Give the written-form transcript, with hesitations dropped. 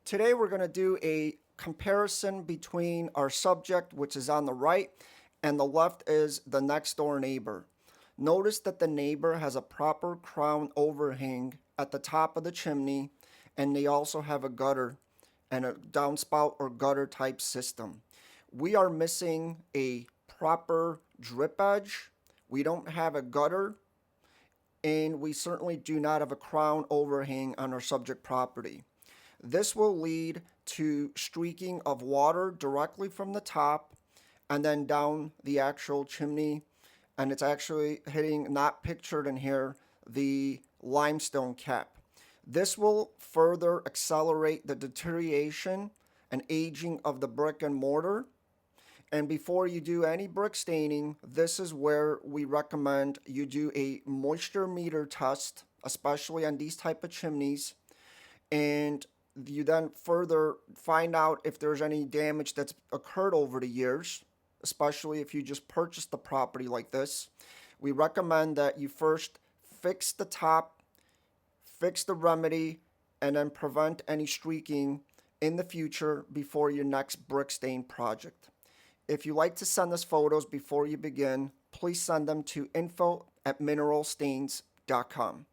Today we're going to do a comparison between our subject, which is on the right, and the left is the next door neighbor. Notice that the neighbor has a proper crown overhang at the top of the chimney, and they also have a gutter and a downspout or gutter type system. We are missing a proper drip edge. We don't have a gutter, and we certainly do not have a crown overhang on our subject property. This will lead to streaking of water directly from the top and then down the actual chimney, and it's actually hitting, not pictured in here, the limestone cap. This will further accelerate the deterioration and aging of the brick and mortar. And before you do any brick staining, this is where we recommend you do a moisture meter test, especially on these type of chimneys, and you then further find out if there's any damage that's occurred over the years, especially if you just purchased the property like this. We recommend that you first fix the top, fix the remedy, and then prevent any streaking in the future before your next brick stain project. If you like to send us photos before you begin, please send them to info@mineralstains.com.